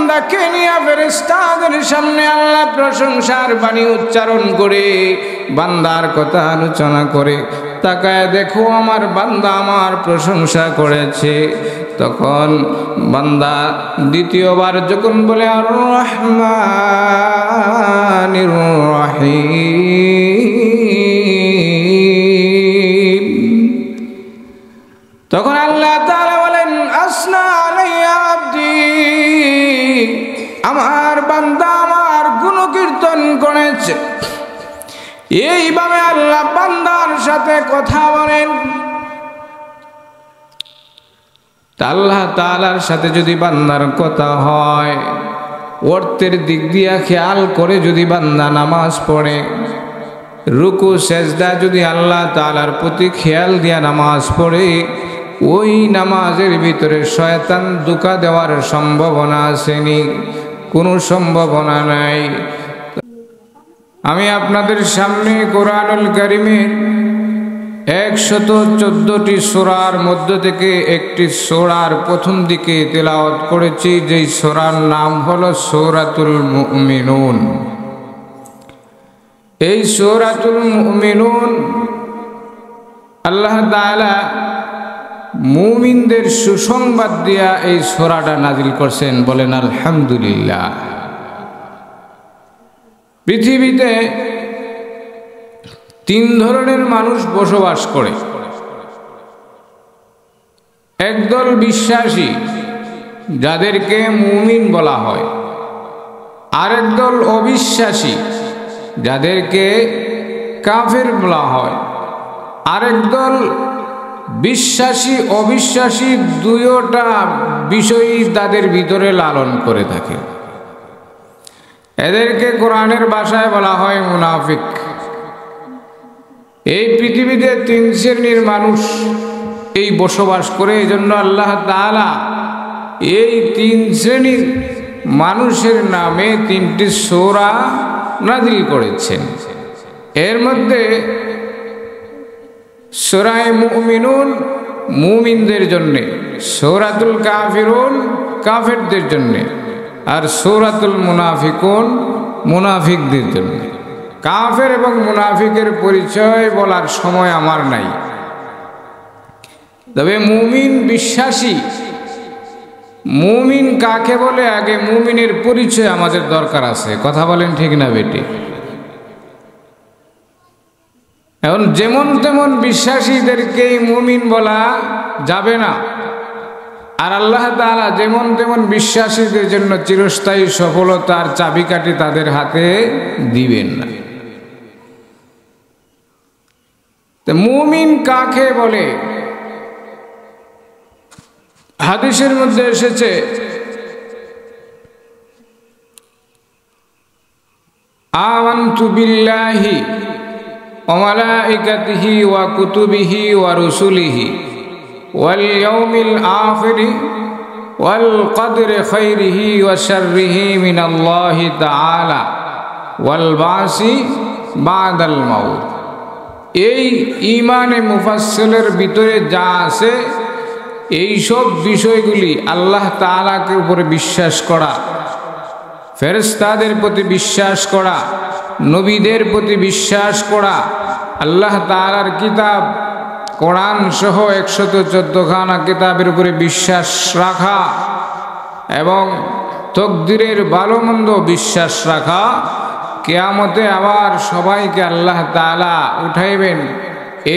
বান্দাকে নিয়ে ফেরেশতাদের সামনে আল্লাহ প্রশংসার বাণী উচ্চারণ করে বান্দার কথা আলোচনা করে, তাকায় দেখো আমার বান্দা আমার প্রশংসা করেছে। তখন বান্দা দ্বিতীয়বার যখন বলে আর রহমানির রহিম, তখন আল্লাহ তাআলা বলেন আসনা আলাইয়া আবদি, আমার বান্দা আমার গুণকীর্তন করেছে। এইভাবে আল্লাহ বান্দার সাথে কথা বলেন। আল্লাহ তাআলার সাথে যদি বান্দার কথা হয়, অর্থের দিক দিয়া খেয়াল করে যদি বান্দা নামাজ পড়ে, রুকু সেজদা যদি আল্লাহ তাআলার প্রতি খেয়াল দিয়া নামাজ পড়ে, ওই নামাজের ভিতরে শয়তান ধোঁকা দেওয়ার সম্ভাবনা আসেনি, কোনো সম্ভাবনা নাই। আমি আপনাদের সামনে কোরআনুল কারীমের 114টি সূরার মধ্য থেকে একটি সূরার প্রথম দিকে তেলাওয়াত করেছি, যেই সূরার নাম হলো সূরাতুল মুমিনুন। এই সূরাতুল মুমিনুন আল্লাহ তাআলা মুমিনদের সুসংবাদ দিয়া এই সূরাটা নাজিল করছেন। বলেন আলহামদুলিল্লাহ। পৃথিবীতে 3 ধরনের মানুষ বসবাস করে। একদল বিশ্বাসী যাদেরকে মুমিন বলা হয়, আরেক দল অবিশ্বাসী যাদেরকে কাফের বলা হয়, আরেক দল বিশ্বাসী অবিশ্বাসী দুইটা বিষয়ই তাদের ভিতরে লালন করে থাকে। এদেরকে কোরআনের ভাষায় বলা হয় মুনাফিক। এই পৃথিবীতে 3 শ্রেণীর মানুষ এই বসবাস করে। এই জন্য আল্লাহ তাআলা এই 3 শ্রেণীর মানুষের নামে 3টি সূরা নাযিল করেছেন। এর মধ্যে সূরা মুমিনুন মুমিনদের জন্য, সূরাতুল কাফিরুন কাফেরদের জন্য, আর সূরাতুল মুনাফিকুন মুনাফিকদের জন্য। কাফের এবং মুনাফিকের পরিচয় বলার সময় আমার নাই, তবে মুমিন বিশ্বাসী, মুমিন কাকে বলে আগে মুমিনের পরিচয় আমাদের দরকার আছে। কথা বলেন ঠিক না বেটি? এখন যেমন তেমন বিশ্বাসীদেরকেই মুমিন বলা যাবে না, আর আল্লাহ তাআলা যেমন তেমন বিশ্বাসীদের জন্য চিরস্থায়ী সফলতার চাবিকাঠি তাদের হাতে দিবেন না। তো মুমিন কাকে বলে? হাদিসের মধ্যে এসেছে আমানতু বিল্লাহি ওয়া মালাইকাতিহি ওয়া কুতুবিহি ওয়া রুসুলিহি ওয়াল ইয়াউমিল আখিরি ওয়াল কদরি খাইরিহি ওয়া শাররিহি মিনাল্লাহি তাআলা ওয়াল বাসি বাদাল মাউত। এই ঈমানে মুফাসসিলের ভিতরে যা আছে এই সব বিষয়গুলি আল্লাহ তাআলাকে উপরে বিশ্বাস করা, ফেরেশতাদের প্রতি বিশ্বাস করা, নবীদের প্রতি বিশ্বাস করা, আল্লাহ তাআলার কিতাব কোরআন সহ 114 খানা কিতাবের উপরে বিশ্বাস রাখা এবং তকদিরের ভালো মন্দ বিশ্বাস রাখা, কিয়ামতে আবার সবাইকে আল্লাহ তাআলা উঠাইবেন,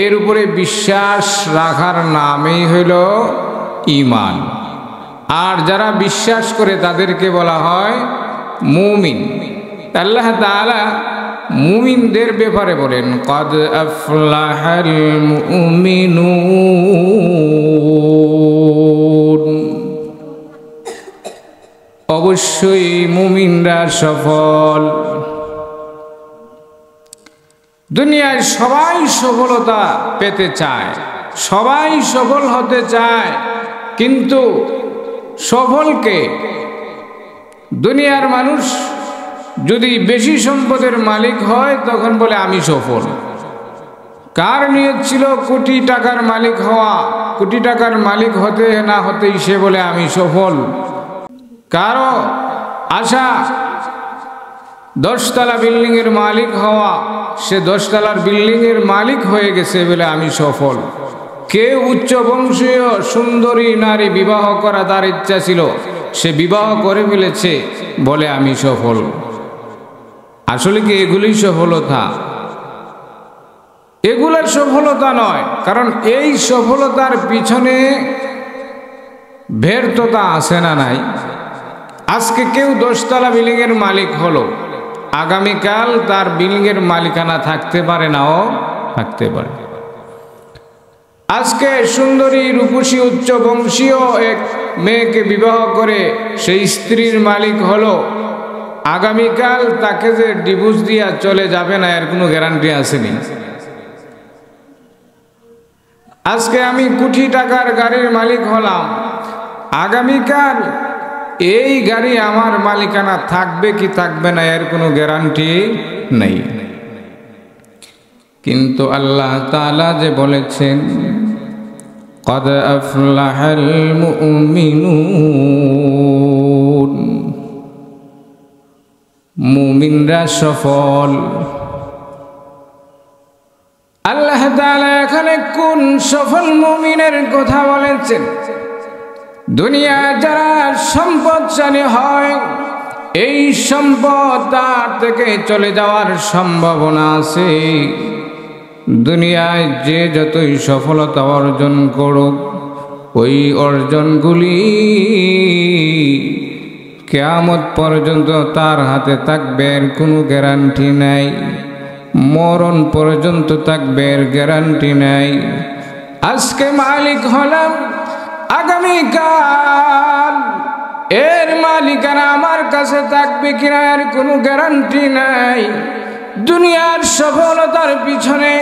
এর উপরে বিশ্বাস রাখার নামই হইল ঈমান। আর যারা বিশ্বাস করে তাদেরকে বলা হয় মুমিন। আল্লাহ তাআলা মুমিনদের ব্যাপারে বলেন কদ আফলাহাল মুমিনুন, অবশ্যই মুমিনরা সফল। দুনিয়ায় সবাই সফলতা পেতে চায়, সবাই সফল হতে চায়, কিন্তু সফলকে দুনিয়ার মানুষ যদি বেশি সম্পদের মালিক হয় তখন বলে আমি সফল। কার নিয়ত ছিল কোটি টাকার মালিক হওয়া, কোটি টাকার মালিক হতে না হতেই সে বলে আমি সফল। কারো আশা 10 তলা বিল্ডিং এর মালিক হওয়া, সে 10 তলার বিল্ডিং এর মালিক হয়ে গেছে বলে আমি সফল। কে উচ্চ বংশীয় সুন্দরী নারী বিবাহ করা তার ইচ্ছা ছিল, সে বিবাহ করে ফেলেছে বলে আমি সফল। আসলে কি এগুলোই সফলতা? এগুলোর সফলতা নয়, কারণ এই সফলতার পিছনে ব্যর্থতা আছে না নাই? আজকে কেউ 10 তলা বিল্ডিং এর মালিক হলো, আগামীকাল তার বিল্ডিং এর মালিকানা থাকতে পারে, নাও থাকতে পারে। আজকে সুন্দরী রূপসী উচ্চ বংশীয় এক মেয়েকে বিবাহ করে সেই স্ত্রীর মালিক হলো, আগামীকাল তাকে যে ডিভোর্স দিয়া চলে যাবে না এর কোনো গ্যারান্টি আসেনি। আজকে আমি কোটি টাকার গাড়ির মালিক হলাম, আগামীকাল এই গাড়ি আমার মালিকানা থাকবে কি থাকবে না এর কোনো গ্যারান্টি নেই। কিন্তু আল্লাহ তাআলা যে বলেছেন قد أفلح المؤمنون, মুমিনরা সফল। আল্লাহ তাআলা এখানে কোন সফল মুমিনের কথা বলেছেন? দুনিয়া যারা সম্পদশালী হয়, এই সম্পদ তার থেকে চলে যাওয়ার সম্ভাবনা আছে। দুনিয়ায় যে যতই সফলতা অর্জন করুক, ওই অর্জনগুলি কিয়ামত পর্যন্ত তার হাতে থাকবে এর কোনো গ্যারান্টি নাই, মরণ পর্যন্ত থাকবে এর গ্যারান্টি নাই। আজকে মালিক হলাম, আগামীকাল এর মালিকানা আমার কাছে থাকবে কিনা এর কোনো গ্যারান্টি নাই। দুনিয়ার সফলতার পিছনে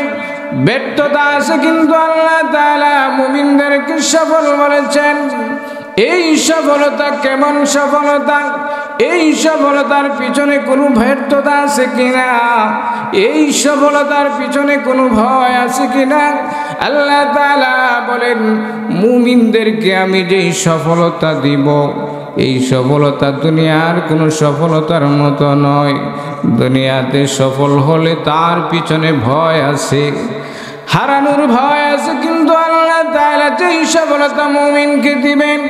ব্যর্থতা আছে, কিন্তু আল্লাহ তাআলা মুমিনদেরকে সফল বলেছেন। এই সফলতা কেমন সফলতা? এই সফলতার পিছনে কোনো ব্যর্থতা আছে কিনা, এই সফলতার পিছনে কোনো ভয় আছে কিনা? আল্লাহ তাআলা বলেন মুমিনদেরকে আমি যেই সফলতা দিব, এই সফলতা দুনিয়ার কোনো সফলতার মতো নয়। দুনিয়াতে সফল হলে তার পিছনে ভয় আছে, হারানোর ভয় আছে, কিন্তু আল্লাহ তাআলা যেই সফলতা মুমিনকে দিবেন,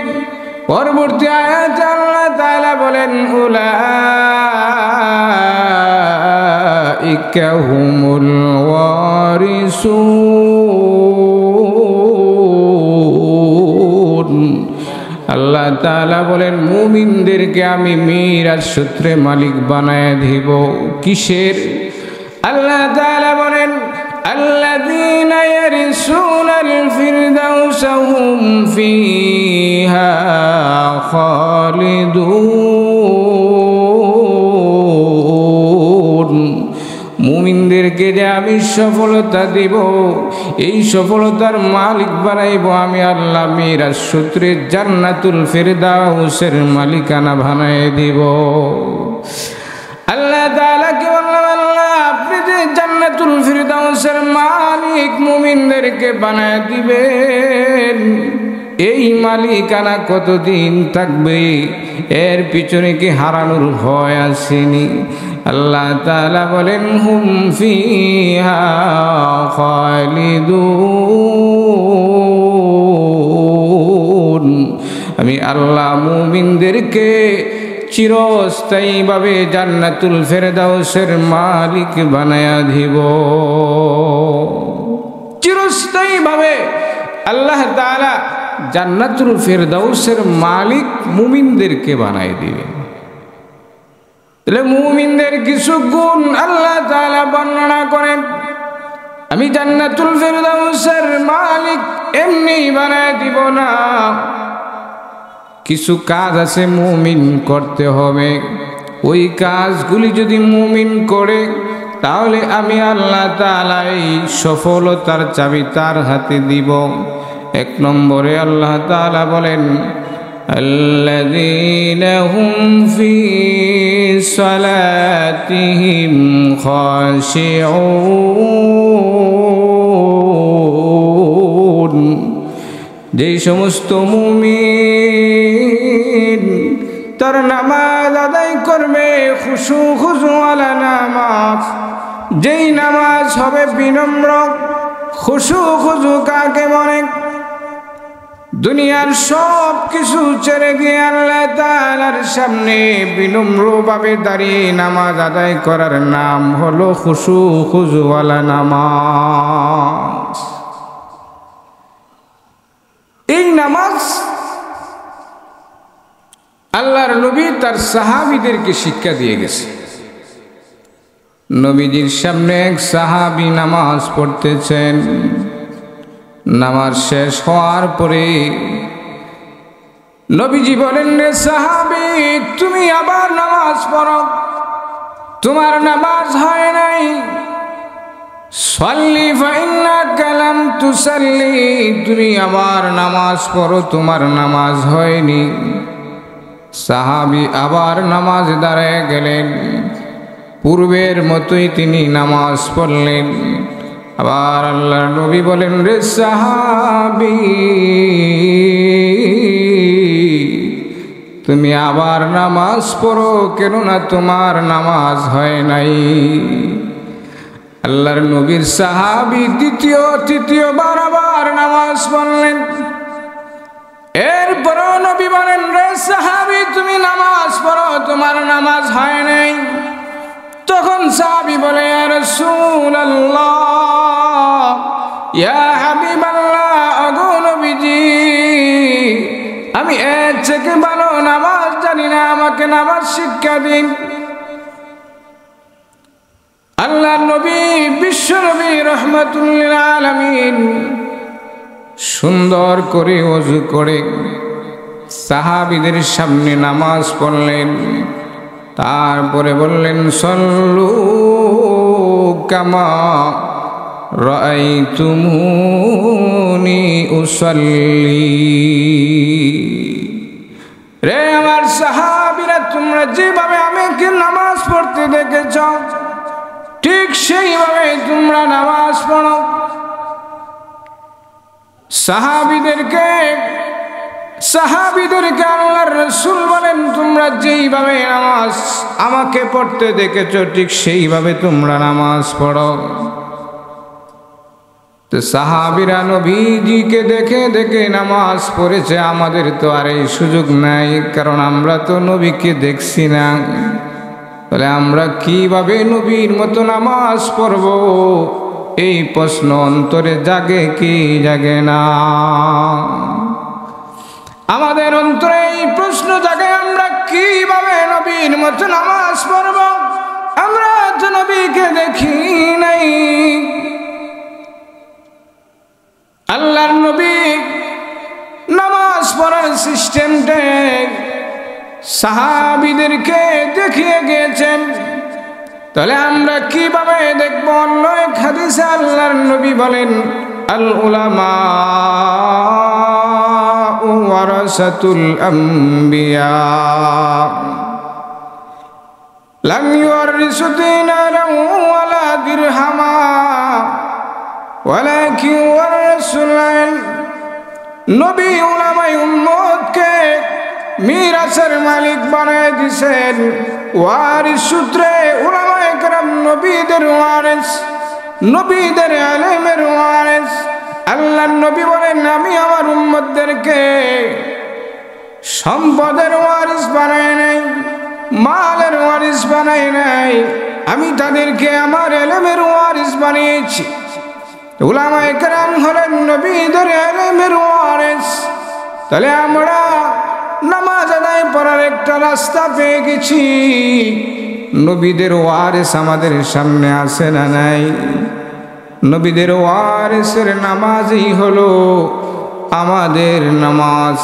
পরবর্তী আয়াতে আল্লাহ তাআলা বলেন উলাইকা হুমুল ওয়ারিসুন। আল্লাহ তাআলা বলেন মুমিনদেরকে আমি মিরাস সূত্রে মালিক বানায় দিব। কিসের? আল্লাহ তাআলা বলেন আল্লাযীনা ইয়ারিসুনাল ফিরদাউসা হুম ফিহা খালিদুন। মুমিনদেরকে যে আমি সফলতা দিব, এই সফলতার মালিক বানাইব আমি আল্লাহ, মিরাস সূত্রে জান্নাতুল ফিরদাউসের মালিকানা বানায় দিব। আল্লাহ তাআলা কি বললেন? আল্লাহ আপনি যে জান্নাতুল ফিরদাউসের মালিক মুমিনদেরকে বানায় দিবেন, এই মালিকানা কতদিন থাকবে? এর পিছনে কি হারানোর ভয় আসেনি? আল্লাহ তাআলা বলেন হুম ফিহা খালিদুন। আমি আল্লাহ মুমিনদেরকে চিরস্থায়ীভাবে জান্নাতুল ফিরদাউসের মালিক বানায়া দিব। চিরস্থায়ীভাবে আল্লাহ তাআলা জান্নাতুল ফিরদাউসের মালিক মুমিনদেরকে বানাই দিবেন। তাহলে মুমিনদের কিছু গুণ আল্লাহ তাআলা বর্ণনা করেন। আমি জান্নাতুল ফিরদাউসের মালিক এমনি বানাই দিব না, কিছু কাজ আছে মুমিন করতে হবে। ওই কাজগুলি যদি মুমিন করে, তাহলে আমি আল্লাহ তাআলা এই সফলতার চাবি তার হাতে দিব। 1 নম্বরে আল্লাহ তাআলা বলেন আল্লাযীনা হুম ফী সালাতিহিম খাশিউন। যেই সমস্ত মুমিন তার নামাজ আদায় করবে খুশু খুশু ওয়ালা নামাজ, যেই নামাজ হবে বিনম্র। খুশু খুশু কাকে বলে? দুনিয়ার সব কিছু ছেড়ে দিয়ে আল্লাহ তাআলার সামনে বিনম্রভাবে দাঁড়িয়ে নামাজ আদায় করার নাম হলো খুশু খুশু ওয়ালা নামাজ। এই নামাজ আল্লাহর নবী তার সাহাবীদেরকে শিক্ষা দিয়ে গেছে। নবীজির সামনে এক সাহাবী নামাজ পড়তেছেন। নামাজ শেষ হওয়ার পরে নবীজি বলেন, রে সাহাবী, তুমি আবার নামাজ পড়ো, তোমার নামাজ হয় নাই। সাল্লি ফাইন্নাকা লাম তুসাল্লি, তুমি আবার নামাজ পড়ো, তোমার নামাজ হয়নি। সাহাবী আবার নামাজ দাঁড়ায় গেলেন, পূর্বের মতোই তিনি নামাজ পড়লেন। আবার আল্লাহর নবী বলেন, রে সাহাবী, তুমি আবার নামাজ পড়ো, কেননা তোমার নামাজ হয় নাই। আল্লাহর নবীর সাহাবী দ্বিতীয় তৃতীয়বার আবার নামাজ পড়লেন। এরপরও নবী বলেন, রে সাহাবী, তুমি নামাজ পড়ো, তোমার নামাজ হয় নাই। তখন সাহাবী বলে, ইয়া রাসূলুল্লাহ, ইয়া হাবিবাল্লাহ, ওগো নবীজি, আমি এর থেকে ভালো নামাজ জানি না, আমাকে নামাজ শিক্ষা দিন। আল্লাহর নবী বিশ্ব নবী রাহমাতুল লিল আলামিন সুন্দর করে ওযু করে সাহাবীদের সামনে নামাজ পড়লেন। তারপরে বললেন, সল্লু কামা রাআইতুমুনি উসাল্লি। রে আমার সাহাবীরা, তোমরা যেভাবে আমাকে নামাজ পড়তে দেখেছ, ঠিক সেইভাবে তোমরা নামাজ পড়ো। সাহাবীদেরকে আল্লাহর রাসূল বলেন, তোমরা যেইভাবে নামাজ আমাকে পড়তে দেখেছো, ঠিক সেইভাবে তোমরা নামাজ পড়ো। তো সাহাবীরা নবীজিকে দেখে দেখে নামাজ পড়েছে। আমাদের তো আর এই সুযোগ নাই, কারণ আমরা তো নবীকে দেখছি না। তাহলে আমরা কিভাবে নবীর মতো নামাজ পড়ব? এই প্রশ্ন অন্তরে জাগে কি জাগে না? আমাদের অন্তরে এই প্রশ্ন জাগে, আমরা কিভাবে নবীর মতো নামাজ পড়ব? আমরা তো নবীকে দেখি নাই। আল্লাহর নবী নামাজ পড়ার সিস্টেমটা সাহাবীদেরকে দেখিয়ে গিয়েছেন। তাহলে আমরা কিভাবে দেখব? অন্য এক হাদিসে আল্লাহর নবী বলেন, আল উলামা ওয়ারাসাতুল আম্বিয়া লাম ইউরিসু দিনারান ওয়ালা দিরহামা ওয়ালাকিন ওয়ারাসুল ইলম। নবী উলামায়ে উম্মতকে মিরাসের মালিক বানায় দিয়েছেন। ওয়ারিস সূত্রে উলামায়ে কেরাম নবীদের ওয়ারিস, নবীদের ইলমের ওয়ারিস। আল্লাহর নবী বলেন, আমি আমার উম্মতদেরকে সম্পদের ওয়ারিস বানাই নাই, মালের ওয়ারিস বানাই নাই, আমি তাদেরকে আমার ইলমের ওয়ারিস বানিয়েছি। উলামায়ে কেরাম হলেন নবীদের ইলমের ওয়ারিস। তাহলে আমরা নামাজ আদায় করার একটা রাস্তা পেয়ে গেছি। নবীদের ওয়ারিস আমাদের সামনে আছে না নাই? নবীদের ওয়ারিসের নামাজই হলো আমাদের নামাজ।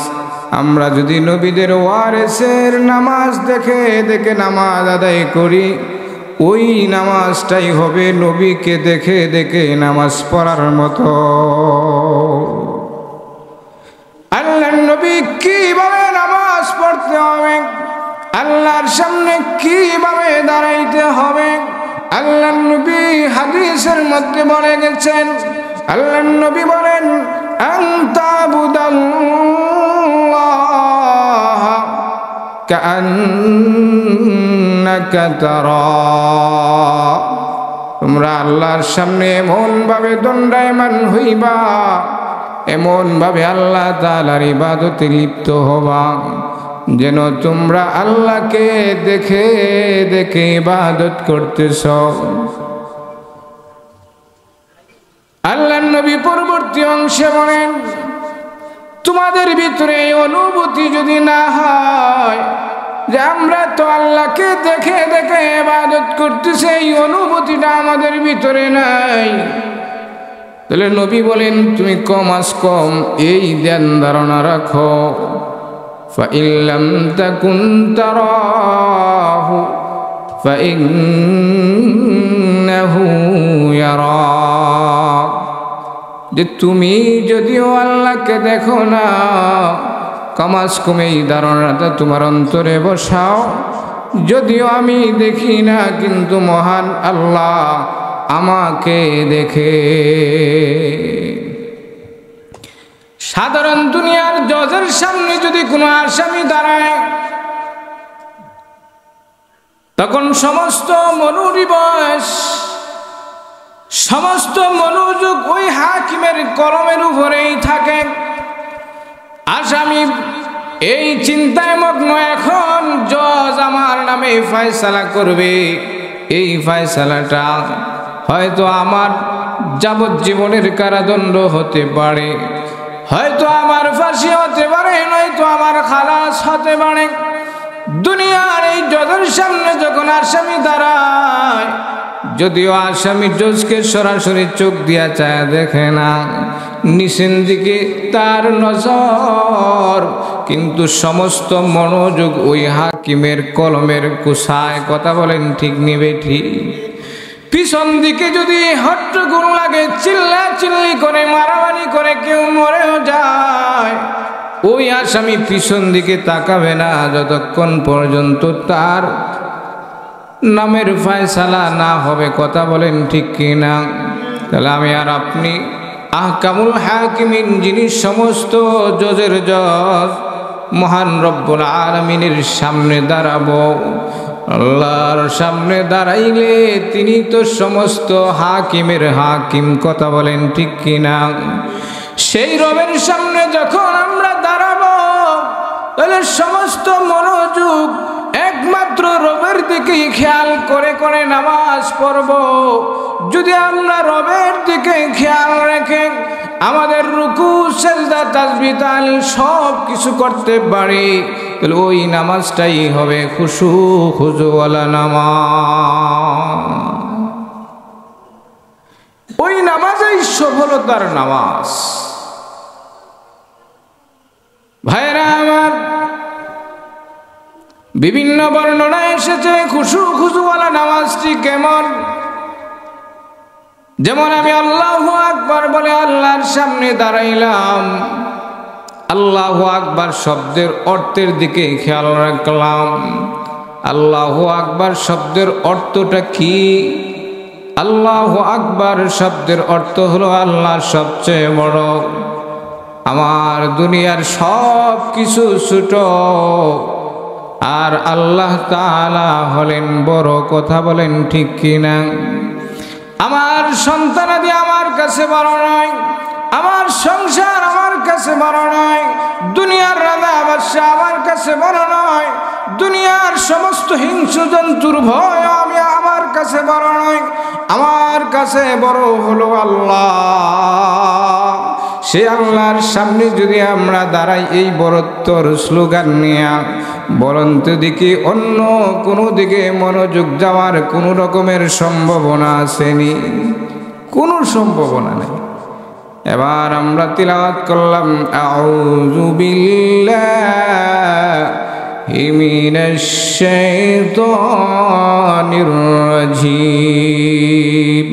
আমরা যদি নবীদের ওয়ারিসের নামাজ দেখে দেখে নামাজ আদায় করি, ওই নামাজটাই হবে নবীকে দেখে দেখে নামাজ পড়ার মতো। আল্লাহর নবী কিভাবে নামাজ পড়তে হবে, আল্লাহর সামনে কিভাবে দাঁড়াইতে হবে, আল্লাহর নবী হাদিসের মধ্যে বলে গেছেন। আল্লাহর নবী বলেন, আনতা বুদাল্লাহ কাআন্নাকা তারা, তোমরা আল্লাহর সামনে এমন ভাবে দণ্ডায়মান হইবা, এমন ভাবে আল্লাহ তাআলার ইবাদতে লিপ্ত হবা যেন তোমরা আল্লাহকে দেখে দেখে ইবাদত করতেছ। আল্লাহর নবী পরবর্তী অংশে বলেন, তোমাদের ভিতরে এই অনুভূতি যদি না হয় যে আমরা তো আল্লাহকে দেখে দেখে ইবাদত করতেছি, এই অনুভূতিটা আমাদের ভিতরে নাই, তাহলে নবী বলেন তুমি কমাস কম এই ধ্যান ধারণা রাখো, فإن لم تكن تراه فإنه يراك, যে তুমি যদিও আল্লাহকে দেখো না, কমাস কম এই ধারণাটা তোমার অন্তরে বসাও, যদিও আমি দেখি না কিন্তু মহান আল্লাহ আমাকে দেখে। সাধারণ দুনিয়ার জজের সামনে যদি কোনো আসামি দাঁড়ায়, তখন সমস্ত মনোনিবেশ, সমস্ত মনোযোগ ওই হাকিমের কলমের উপরেই থাকে। আসামি এই চিন্তায় মগ্ন, এখন জজ আমার নামে ফয়সালা করবে, এই ফয়সালাটা হয়তো আমার যাবজ্জীবনের কারাদণ্ড হতে পারে, হয়তো আমার ফাঁসি হতে পারে, নয়তো আমার খালাস হতে পারে। দুনিয়ার এই জজের সামনে যখন আসামি দাঁড়ায়, যদিও আসামি জজকে সরাসরি চোখ দিয়া চায় দেখে না, নিচের দিকে তার নজর, কিন্তু সমস্ত মনোযোগ ওই হাকিমের কলমের কুসায়। কথা বলেন ঠিক নিবে ঠিক? পিছন দিকে যদি হট্টগোল লাগে, চিল্লা চিল্লি করে, মারামারি করে কেউ মরেও যায়, ওই আসামি পিছন দিকে তাকাবে না যতক্ষণ পর্যন্ত তার নামের ফয়সালা না হবে। কথা বলেন ঠিক কিনা? তাহলে আমি আর আপনি আহকামুল হাকিমিন, যিনি সমস্ত জজের জজ, মহান রব্বুল আলামিনের সামনে দাঁড়াবো। আল্লাহর সামনে দাঁড়াইলে তিনি তো সমস্ত হাকিমের হাকিম। কথা বলেন ঠিক কিনা? সেই রবের সামনে যখন আমরা দাঁড়াবো, তাহলে সমস্ত মনোযোগ একমাত্র রবের দিকেই খেয়াল করে করে নামাজ পড়ব। যদি আমরা রবের দিকে খেয়াল রেখে আমাদের রুকু, সেজদা, তাসবিহ, তাহলিল সব কিছু করতে পারি, তাহলে ওই নামাজটাই হবে খুশু খুজুওয়ালা নামাজ। ওই নামাজই সফলতার নামাজ। ভাইরা আমার, বিভিন্ন বর্ণনা এসেছে খুশু খুজুওয়ালা নামাজটি কেমন। যেমন আমি আল্লাহু আকবার বলে আল্লাহর সামনে দাঁড়াইলাম, আল্লাহু আকবার শব্দের অর্থের দিকে খেয়াল রাখলাম। আল্লাহু আকবার শব্দের অর্থটা কি? আল্লাহু আকবার শব্দের অর্থ হলো আল্লাহ সবচেয়ে বড়, আমার দুনিয়ার সব কিছু ছোট, আর আল্লাহ তাআলা হলেন বড়। কথা বলেন ঠিক কিনা? আমার সন্তানাদি আমার কাছে বড় নয়, আমার সংসার আমার কাছে বড় নয়, দুনিয়ার রাজা বাদশা আমার কাছে বড় নয়, দুনিয়ার সমস্ত হিংস্র জন্তুর ভয় আমি আমার কাছে বড় নয়, আমার কাছে বড় হলো আল্লাহ। সে আল্লাহর সামনে যদি আমরা দাঁড়াই এই বড়ত্বর স্লোগান নিয়ে, বরন্ত দিকে অন্য কোনো দিকে মনোযোগ যাওয়ার কোনো রকমের সম্ভাবনা আসেনি, কোনো সম্ভাবনা নেই। এবার আমরা তিলাওয়াত করলাম, আউযু বিল্লাহি মিনাশ শাইতানির রাজীম।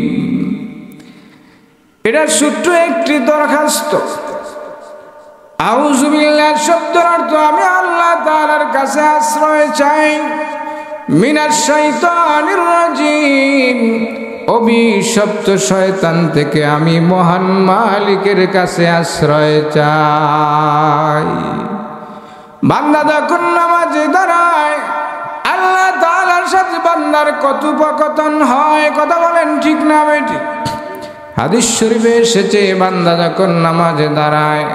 এটা ছোট্ট একটি দরখাস্ত। আউযু বিল্লাহ শব্দের অর্থ আমি আল্লাহ তাআলার কাছে আশ্রয় চাই। মিনাশ শাইতানির রাজীম, অভিশপ্ত শয়তান থেকে আমি মহান মালিকের কাছে আশ্রয় চাই। বান্দা যখন নামাজে দাঁড়ায়, বান্দার কথোপকথন হয়, কথা বলেন ঠিক না বেটি? হাদিস শরীফে এসেছে বান্দা যখন নামাজে দাঁড়ায়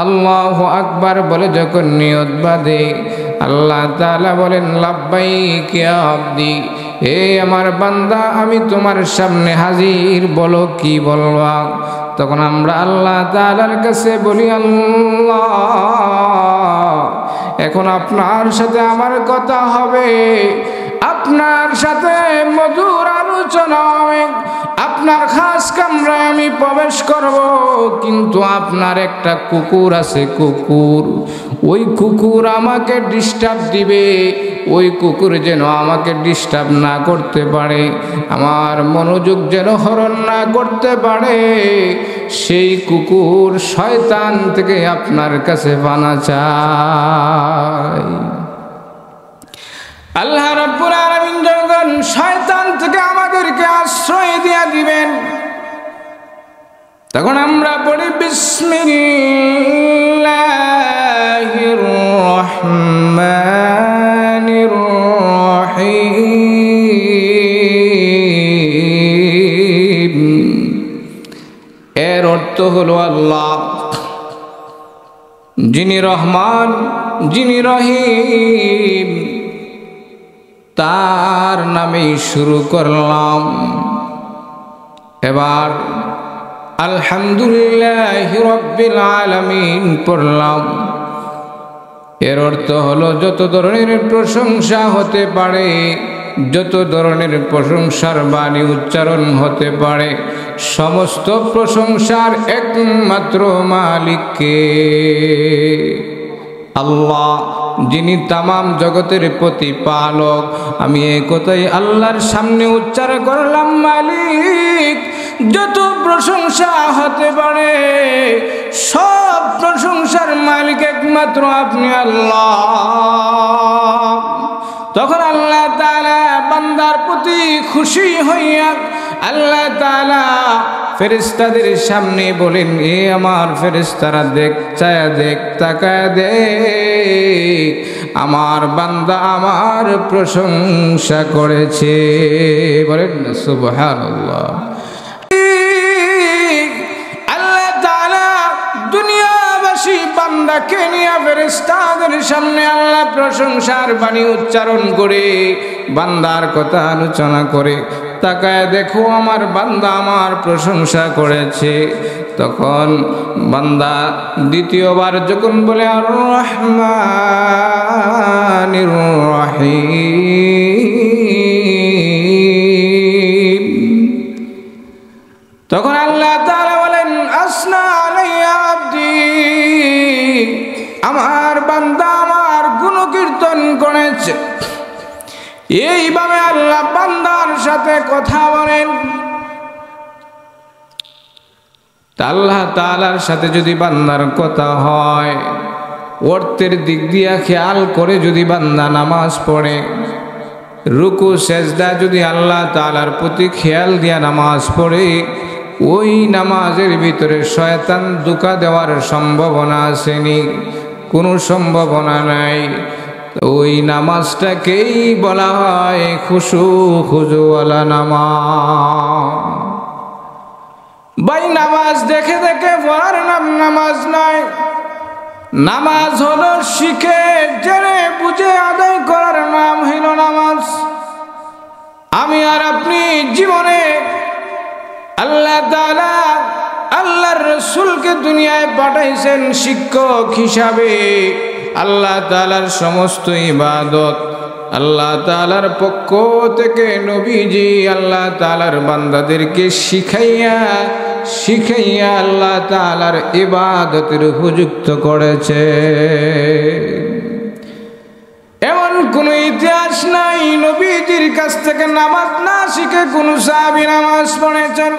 আল্লাহু আকবার বলে যখন নিয়ত বাঁধে, আল্লাহ তাআলা বলেন লাব্বাইক ইয়া আবদি, হে আমার বান্দা আমি তোমার সামনে হাজির, বলো কি বলবা? তখন আমরা আল্লাহ তাআলার কাছে বলি আল্লাহ এখন আপনার সাথে আমার কথা হবে, আপনার সাথে মধুর আলোচনা হবে, আপনার খাস কামরায় আমি প্রবেশ করব, কিন্তু আপনার একটা কুকুর আছে, কুকুর, ওই কুকুর আমাকে ডিস্টার্ব দিবে, ওই কুকুর যেন আমাকে ডিস্টার্ব না করতে পারে, আমার মনোযোগ যেন হরণ না করতে পারে, সেই কুকুর শয়তান থেকে আপনার কাছে পানা চাই। আল্লাহ রাব্বুল আলামিন যখন শয়তান থেকে আমাদেরকে আশ্রয় দিয়া দিবেন, তখন আমরা পড়ি বিসমিল্লাহির রহমানির রহিম। এর অর্থ হলো আল্লাহ যিনি রহমান, যিনি রহিম, তার নামেই শুরু করলাম। এবার আলহামদুলিল্লাহি রাব্বিল আলামিন পড়লাম। এর অর্থ হলো যত ধরনের প্রশংসা হতে পারে, যত ধরনের প্রশংসার বাণী উচ্চারণ হতে পারে, সমস্ত প্রশংসার একমাত্র মালিককে, আল্লাহ যিনি তামাম জগতের প্রতিপালক। আমি এই কথাই আল্লাহর সামনে উচ্চারণ করলাম, মালিক যত প্রশংসা হতে পারে সব প্রশংসার মালিক একমাত্র আপনি আল্লাহ। তখন আল্লাহ তাআলা বান্দার প্রতি খুশি হইয়া আল্লাহ তাআলা ফেরেশতাদের সামনে বলেন, এ আমার ফেরেশতারা দেখ, চায়া দেখ, তাকায়া দেখ, আমার বান্দা আমার প্রশংসা করেছে। বলেন না সুবহানাল্লাহ। আল্লাহ তাআলা দুনিয়াবাসী বান্দাকে নিয়ে ফেরেশতাদের সামনে আল্লাহ প্রশংসার বাণী উচ্চারণ করে, বান্দার কথা আলোচনা করে, তাকায় দেখো আমার বান্দা আমার প্রশংসা করেছে। তখন বান্দা দ্বিতীয়বার যখন বলে আর রহমানির রহিম, তখন আল্লাহ তাআলা বলেন আসনা আলাইয়া আবদি, আমার বান্দা আমার গুণকীর্তন করেছে। এইভাবে আল্লাহ বান্দার সাথে কথা বলেন। আল্লাহ তাআলার সাথে যদি বান্দার কথা হয়, অর্থের দিক দিয়া খেয়াল করে যদি বান্দা নামাজ পড়ে, রুকু সেজদা যদি আল্লাহ তাআলার প্রতি খেয়াল দিয়া নামাজ পড়ে, ওই নামাজের ভিতরে শয়তান ধোঁকা দেওয়ার সম্ভাবনা আসেনি, কোনো সম্ভাবনা নাই। ওই নামাজটাকেই বলা হয় খুশু খুজুওয়ালা নামাজ। ভাই নামাজ দেখে দেখে পড়ার নাম নামাজ নয়, নামাজ হলো শিখে জেনে বুঝে আদায় করার নাম হলো নামাজ। আমি আর আপনি জীবনে আল্লাহ তাআলা আল্লাহর রাসূলকে দুনিয়ায় পাঠাইছেন শিক্ষক হিসাবে। আল্লাহ তাআলার সমস্ত ইবাদত আল্লাহ তাআলার পক্ষ থেকে নবীজি আল্লাহ তাআলার বান্দাদেরকে শিখাইয়া আল্লাহ তাআলার ইবাদতের উপযুক্ত করেছে। এমন কোন ইতিহাস নাই নবীজির কাছ থেকে নামাজ না শিখে কোন সাহাবী নামাজ পড়েছেন।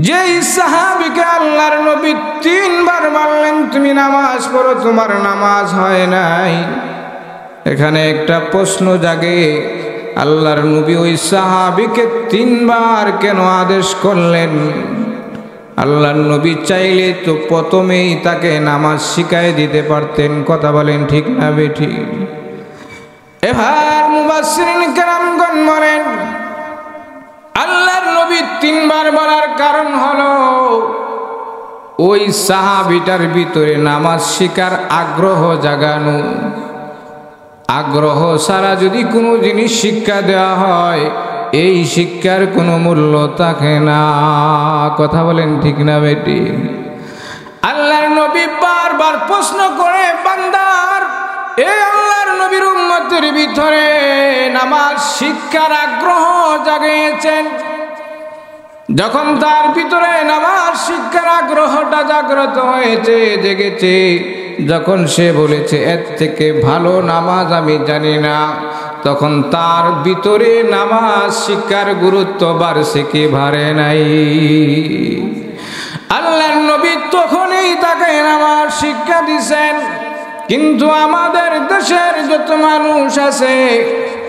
যেই সাহাবীকে আল্লাহর নবী 3 বার বললেন তুমি নামাজ পড়ো, তোমার নামাজ হয় নাই। এখানে একটা প্রশ্ন জাগে, আল্লাহর নবী ওই সাহাবীকে 3 বার কেন আদেশ করলেন? আল্লাহর নবী চাইলে তো প্রথমেই তাকে নামাজ শিখাই দিতে পারতেন। কথা বলেন ঠিক না বেঠিক? এবার মুফাসসিরিন কেরাম আমার বলার কারণ হলো ওই সাহাবীটার ভিতরে নামাজ শিখার আগ্রহ জাগানো। আগ্রহ ছাড়া যদি কোনো জিনিস শিক্ষা দেওয়া হয়, এই শিক্ষার কোনো মূল্য থাকে না। কথা বলেন ঠিক না বেটি? আল্লাহর নবী বারবার প্রশ্ন করে, বান্দার এই আল্লাহর নবীর উম্মতের ভিতরে নামাজ শিক্ষার আগ্রহ জাগিয়েছেন। যখন তার ভিতরে নামাজ শিক্ষার আগ্রহটা জাগ্রত হয়েছে, জেগেছে, যখন সে বলেছে এর থেকে ভালো নামাজ আমি জানি না, তখন তার ভিতরে নামাজ শিক্ষার গুরুত্ব বাড়ছে কি বাড়ে নাই? আল্লাহর নবী তখনই তাকে নামাজ শিক্ষা দিয়েছেন। কিন্তু আমাদের দেশের যত মানুষ আছে,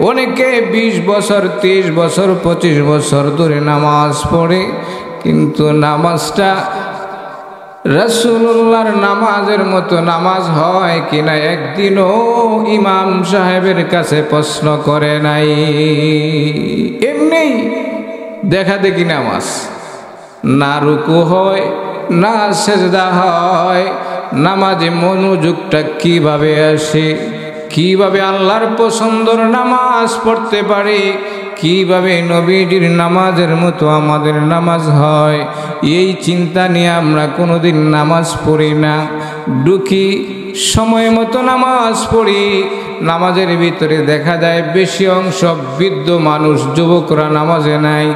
অনেকে 20 বছর 30 বছর 25 বছর ধরে নামাজ পড়ে, কিন্তু নামাজটা রাসূলুল্লাহর নামাজের মতো নামাজ হয় কিনা একদিনও ইমাম সাহেবের কাছে প্রশ্ন করে নাই। এমনি দেখা দেখি নামাজ, না রুকু হয় না সেজদা হয়। নামাজে মনোযোগটা কিভাবে আসে, কিভাবে আল্লাহর পছন্দর নামাজ পড়তে পারে, কিভাবে নবীজির নামাজের মতো আমাদের নামাজ হয়, এই চিন্তা নিয়ে আমরা কোনোদিন নামাজ পড়ি না। ঢুকি সময় মতো নামাজ পড়ি, নামাজের ভিতরে দেখা যায় বেশি অংশ বৃদ্ধ মানুষ, যুবকরা নামাজে নাই।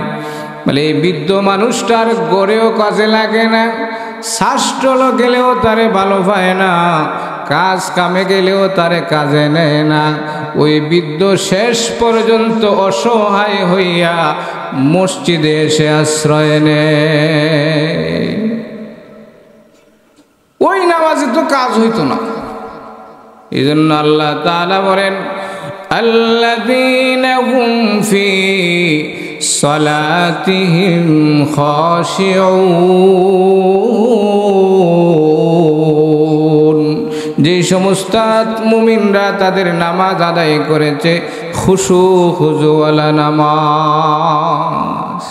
বলে এই বৃদ্ধ মানুষটার গড়েও কাজে লাগে না, শাস্ত্র গেলেও তারে ভালো পায় না, কাজ কামে গেলেও তারে কাজে নেয় না। ওই বৃদ্ধ শেষ পর্যন্ত অসহায় হইয়া মসজিদে এসে আশ্রয় নেয়। ওই নামাজে তো কাজ হইতো না। এই জন্য আল্লাহ তাআলা বলেন, আল্লাযীনা হুম ফী সালাতিহিম খাশিউন, যে সমস্ত মুমিনরা তাদের নামাজ আদায় করেছে খুশু খুজুওয়ালা নামাজ।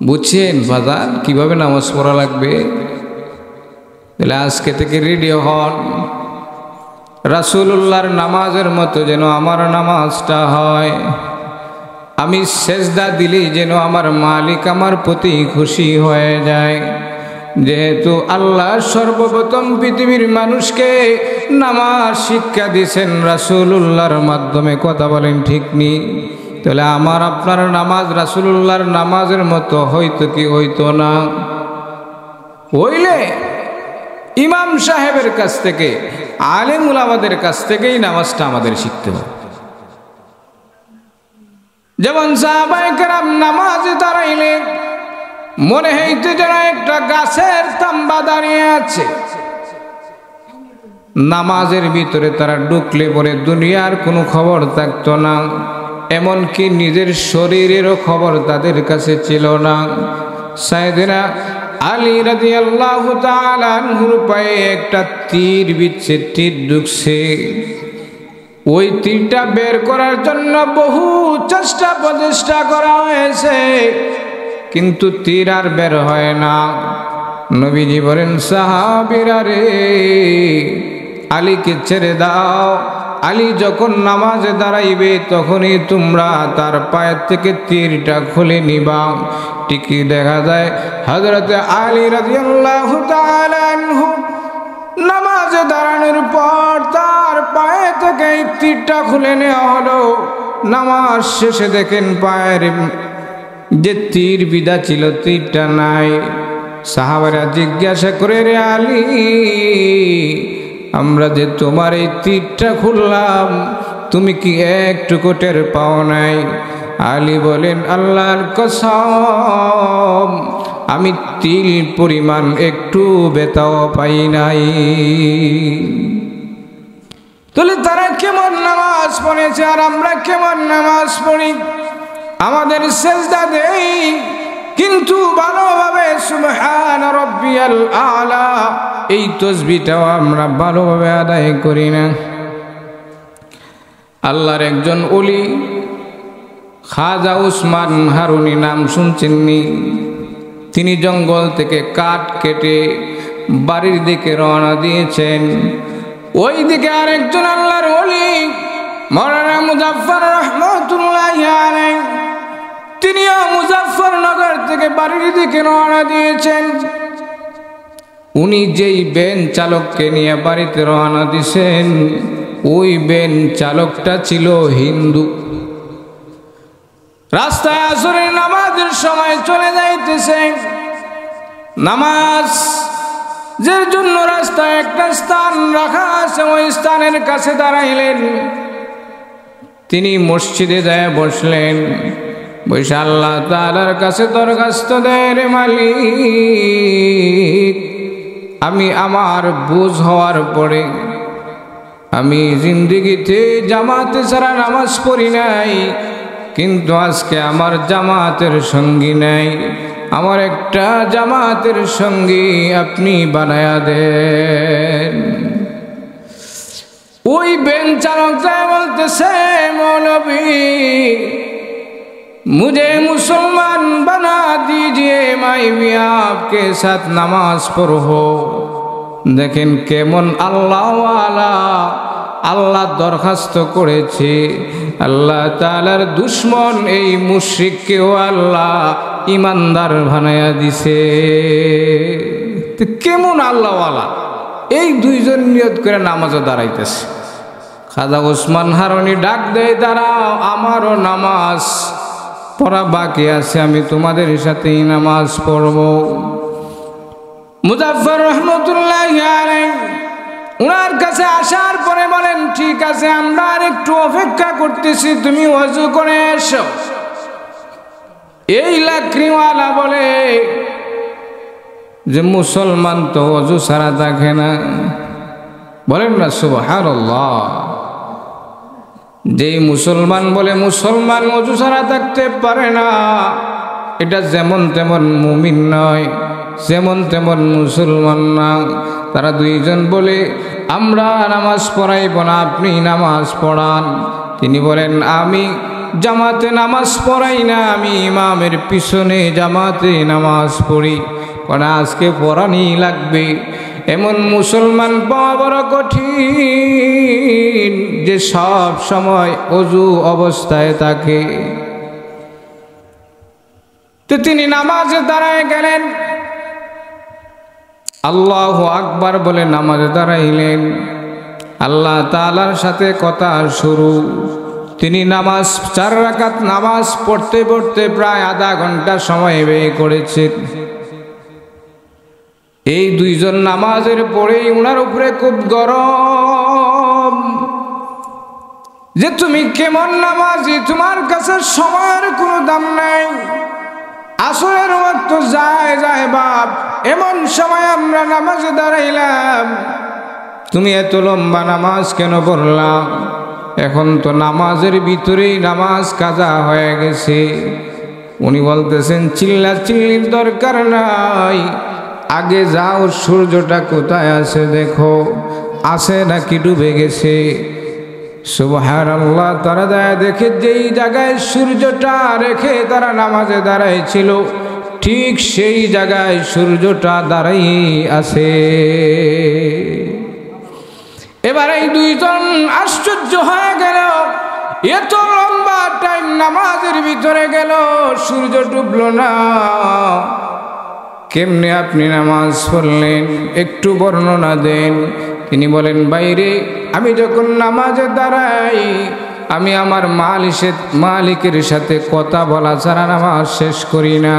বুঝছেন বাজার কিভাবে নামাজ পড়া লাগবে? তাহলে আজকে থেকে রেডি হন, রাসূলুল্লাহর নামাজের মতো যেন আমার নামাজটা হয়। আমি সেজদা দিলেই যেন আমার মালিক আমার প্রতি খুশি হয়ে যায়। যেহেতু আল্লাহ সর্বপ্রথম পৃথিবীর মানুষকে নামাজ শিক্ষা দিয়েছেন রাসূলুল্লাহর মাধ্যমে, কথা বলেন ঠিক নি? তাহলে আমার আপনার নামাজ রাসূলুল্লাহর নামাজের মতো হইতো কি হইতো না? হইলে ইমাম সাহেবের কাছ থেকে, আলেম উলামাদের কাছ থেকেই নামাজটা আমাদের শিখতে হবে। যেমন সাহাবায়ে কেরাম নামাজে দাঁড়াইলে মনে হইতে যেন একটা গাছের তাম্বা দাঁড়িয়ে আছে। নামাজের ভিতরে তারা ঢুকলে পরে দুনিয়ার কোনো খবর থাকতো না, এমনকি নিজের শরীরেরও খবর তাদের কাছে ছিল না। সাইয়েদনা আলী রাদিয়াল্লাহু তাআলা আনহুর পায়ে একটা তীর বিচ্ছে, তীর ঢুকছে। ওই তীরটা বের করার জন্য বহু চেষ্টা প্রচেষ্টা করা হয়েছে, কিন্তু তীর আর বের হয় না। নবীজি বলেন, সাহাবীরা রে, আলীকে ছেড়ে দাও। আলী যখন নামাজে দাঁড়াইবে তখনই তোমরা তার পায়ের থেকে তীরটা খুলে নিবা। ঠিকই দেখা যায় হযরত আলী রাদিয়াল্লাহু তাআলা আনহু নামাজে দাঁড়ানোর পর তার পায়ে থেকে তীরটা খুলে নেওয়া হলো। নামাজ শেষে দেখেন পায়ের যে তীর বিধা ছিল তীরটা নাই। সাহাবারা জিজ্ঞাসা করে, রে আলী, আমরা যে তোমার এই তীরটা খুললাম, তুমি কি একটুকু টের পাও নাই? আলী বলেন, আল্লাহর কসম, আমি তিল পরিমাণ একটু বেতাও পাই নাই। তাহলে তারা কেমন নামাজ পড়েছে আর আমরা কেমন নামাজ পড়ি? আমাদের সেজদা দেই কিন্তু ভালোভাবে সুবহান রাব্বিয়াল আলা এই তাসবিহটাও আমরা ভালোভাবে আদায় করি না। আল্লাহর একজন ওলি খাজা উসমান হারুনি নাম শুনছেননি? তিনি জঙ্গল থেকে কাঠ কেটে বাড়ির দিকে রওনা দিয়েছেন। ওই দিকে আরেকজন আল্লাহর ওলি মাওলানা মুজাফফর রহমাতুল্লাহি আলাইহি, তিনিও মুজাফফরনগর থেকে বাড়ির দিকে রওনা দিয়েছেন। উনি যেই ভ্যান চালককে নিয়ে বাড়িতে রওনা দিয়েছেন, ওই ভ্যান চালকটা ছিল হিন্দু। রাস্তায় আসরের নামাজের সময় চলে যাইতেছে। নামাজ যে জন্য রাস্তায় একটা স্থান রাখা আছে, ওই স্থানের কাছে দাঁড়াইলেন। তিনি মসজিদে যায় বসলেন। বসে আল্লাহ তাআলার কাছে দরখাস্ত দেয়, রে মালিক, আমি আমার বুঝ হওয়ার পরে আমি জিন্দেগিতে জামাতে ছাড়া নামাজ পড়ি নাই, কিন্তু আজকে আমার জামাতের সঙ্গী নাই। আমার একটা জামাতের সঙ্গী আপনি বানায়া দেন। ওই ভ্যান চালক যায় বলতেছে, মৌলভী मुझे मुसलमान बना दीजिए, मैं भी आपके साथ नमाज पढ़ो। দেখেন কেমন আল্লাহওয়ালা, আল্লাহ দরখাস্ত করেছে। আল্লাহ তাআলার দুশমন এই মুশরিককেও আল্লাহ ইমানদার বানায়া দিছে। কেমন আল্লাহওয়ালা! এই দুইজন নিয়ত করে নামাজে দাঁড়াইতেছে। খাজা উসমান হারুনি ডাক দেয়, দাঁড়াও, আমারও নামাজ পড়া বাকি আছে, আমি তোমাদের সাথেই নামাজ পড়ব। মুজাফফর রহমাতুল্লাহি আলাইহি ওনার কাছে আসার পরে বলেন, ঠিক আছে, আমরা আর একটু অপেক্ষা করতেছি, তুমি ওযু করে এসো। এই লাকড়িওয়ালা বলে যে মুসলমান তো ওযু ছাড়া থাকে না। বলেন না সুবহানাল্লাহ। যেই মুসলমান বলে মুসলমান ওযু ছাড়া থাকতে পারে না, এটা যেমন তেমন মুমিন নয়, যেমন তেমন মুসলমান না। তারা দুইজন বলে, আমরা নামাজ পড়াইব না, আপনি নামাজ পড়ান। তিনি বলেন, আমি জামাতে নামাজ পড়াই না, আমি ইমামের পিছনে জামাতে নামাজ পড়ি, কারণ আজকে পড়ানি লাগবে। এমন মুসলমান পাওয়া বড় কঠিন যে সব সময় ওযু অবস্থায় থাকে। তো তিনি নামাজে দাঁড়ায় গেলেন, আল্লাহু আকবার বলে নামাজে দাঁড়াইলেন। আল্লাহ তাআলার সাথে কথা শুরু। তিনি নামাজ 4 রাকাত নামাজ পড়তে পড়তে প্রায় আধা ঘন্টা সময় ব্যয় করেছেন। এই দুইজন নামাজের পরেই উনার উপরে খুব গরম, যে তুমি কেমন নামাজি, তোমার কাছে সময়ের কোনো দাম নাই। আসরের ওয়াক্ত যায় যায় বাপ, এমন সময় আমরা নামাজে দাঁড়াইলাম, তুমি এত লম্বা নামাজ কেন পড়লা? এখন তো নামাজের ভিতরেই নামাজ কাজা হয়ে গেছে। উনি বলতেছেন, চিল্লা চিল্লির দরকার নাই, আগে যাও, সূর্যটা কোথায় আছে দেখো, আছে নাকি ডুবে গেছে। সুবহানাল্লাহ। তারা যায় দেখে যেই জায়গায় সূর্যটা রেখে তারা নামাজে দাঁড়াইছিল, ঠিক সেই জায়গায় সূর্যটা দাঁড়াই আছে। এবার এই দুইজন আশ্চর্য হয়ে গেল, এত লম্বা টাইম নামাজের ভিতরে গেল, সূর্য ডুবলো না, কেমনে আপনি নামাজ পড়লেন? একটু বর্ণনা দেন। তিনি বলেন, বাইরে আমি যখন নামাজে দাঁড়াই, আমি আমার মালিকের সাথে কথা বলা ছাড়া নামাজ শেষ করি না।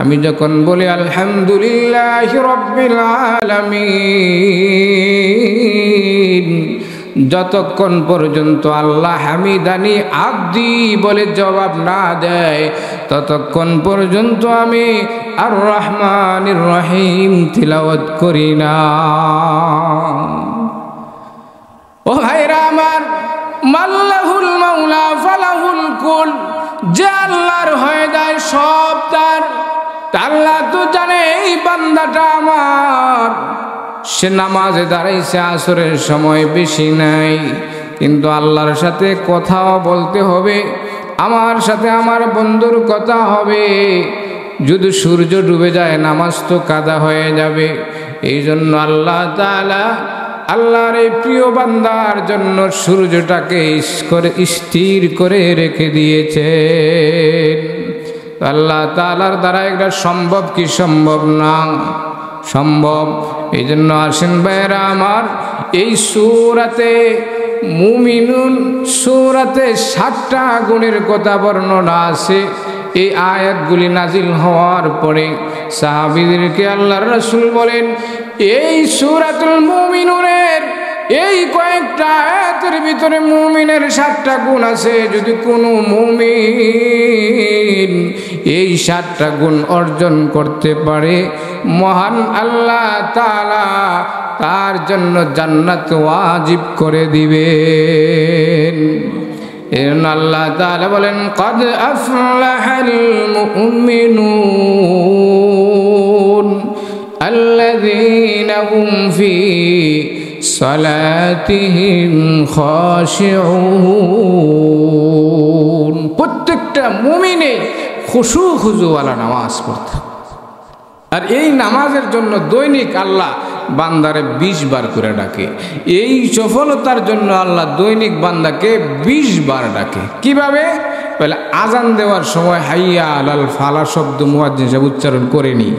আমি যখন বলি আলহামদুলিল্লাহি রাব্বিল আলামিন, যতক্ষণ পর্যন্ত আল্লাহ হামিদানি আব্দি বলে জবাব না দেয়, ততক্ষণ পর্যন্ত আমি আর রহমানির রহিম তিলাওয়াত করি না। ও ভাইরা আমার, মাল্লাহুল মাওলা ফালাহুল কুল, যে আল্লাহর হয়ে যায় সব তার। আল্লাহ তো জানে এই বান্দাটা আমার, সে নামাজে দাঁড়াইছে, আসরের সময় বেশি নাই, কিন্তু আল্লাহর সাথে কথাও বলতে হবে, আমার সাথে আমার বন্ধুর কথা হবে। যদি সূর্য ডুবে যায় নামাজ তো কাদা হয়ে যাবে। এই জন্য আল্লাহ তাআলা আল্লাহর এই প্রিয় বান্দার জন্য সূর্যটাকে স্থির করে রেখে দিয়েছেন। আল্লাহ তাআলার দ্বারা এটা সম্ভব কি সম্ভব না? সম্ভব। এই জন্য আসেন ভাইরা আমার, এই সূরাতে মুমিনুন সূরাতে 7টা গুণের কথা বর্ণনা আছে। এই আয়াতগুলি নাজিল হওয়ার পরে সাহাবীদেরকে আল্লাহর রাসূল বলেন, এই সূরাতুল মুমিনুনের এই কয়েকটা আয়াতের ভিতরে মুমিনের 7টা গুণ আছে। যদি কোনো মুমিন এই 7টা গুণ অর্জন করতে পারে, মহান আল্লাহ তাআলা তার জন্য জান্নাত ওয়াজিব করে দিবেন। এজন্য আল্লাহ তাআলা বলেন, ক্বাদ আফলাহাল মুমিনুন আল্লাযীনা হুম ফি সালাতিহিম খাশিউন। প্রত্যেকটা মুমিনে খুশু খুজুওয়ালা নামাজ পড়তে। আর এই নামাজের জন্য দৈনিক আল্লাহ বান্দারে 20 বার করে ডাকে। এই সফলতার জন্য আল্লাহ দৈনিক বান্দাকে 20 বার ডাকে। কিভাবে? বলে আজান দেওয়ার সময় হাইয়া আলাল ফালাহ শব্দ মুয়াজ্জিন সাহেব উচ্চারণ করেনি।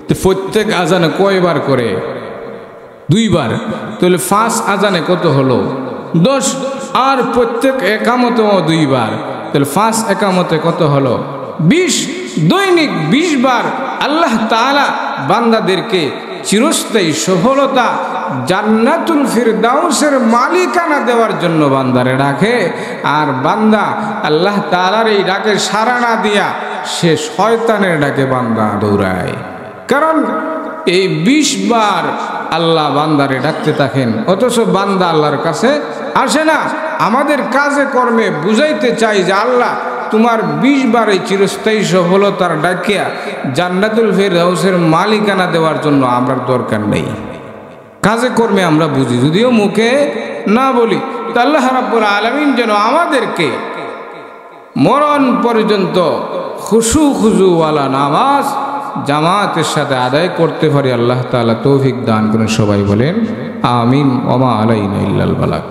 তো প্রত্যেক আজানে কয়বার করে? 2 বার। তাহলে 5 আজানে কত হলো? 10। আর প্রত্যেক একামতেও 2 বার। তাহলে 5 একামতে কত হলো? 20। দৈনিক 20 বার আল্লাহ তাআলা বান্দাদেরকে চিরস্থায়ী সফলতা জান্নাতুল ফিরদাউসের মালিকানা দেওয়ার জন্য বান্দারে ডাকে। আর বান্দা আল্লাহ তাআলার এই ডাকে সাড়া না দিয়া সে শয়তানের ডাকে বান্দা দৌড়ায়। কারণ এই 20 বার আল্লাহ বান্দারে ডাকতে থাকেন, অথচ বান্দা আল্লাহর কাছে আসে না। আমাদের কাজে কর্মে বুঝাইতে চাই যে আল্লাহ তোমার 20 বার এই চিরস্থায়ী সফলতার ডাকিয়া জান্নাতুল ফিরদাউসের মালিকানা দেওয়ার জন্য আমরা দরকার নেই। কাজে কর্মে আমরা বুঝি, যদিও মুখে না বলি। তো আল্লাহ রাব্বুল আলামিন যেন আমাদেরকে মরণ পর্যন্ত খুশু খুজুওয়ালা নামাজ জামাতের সাথে আদায় করতে পারি। আল্লাহ তাআলা তৌফিক দান করেন। সবাই বলেন আমিন। ওয়া মা আলাইনা ইল্লাল বালাগ।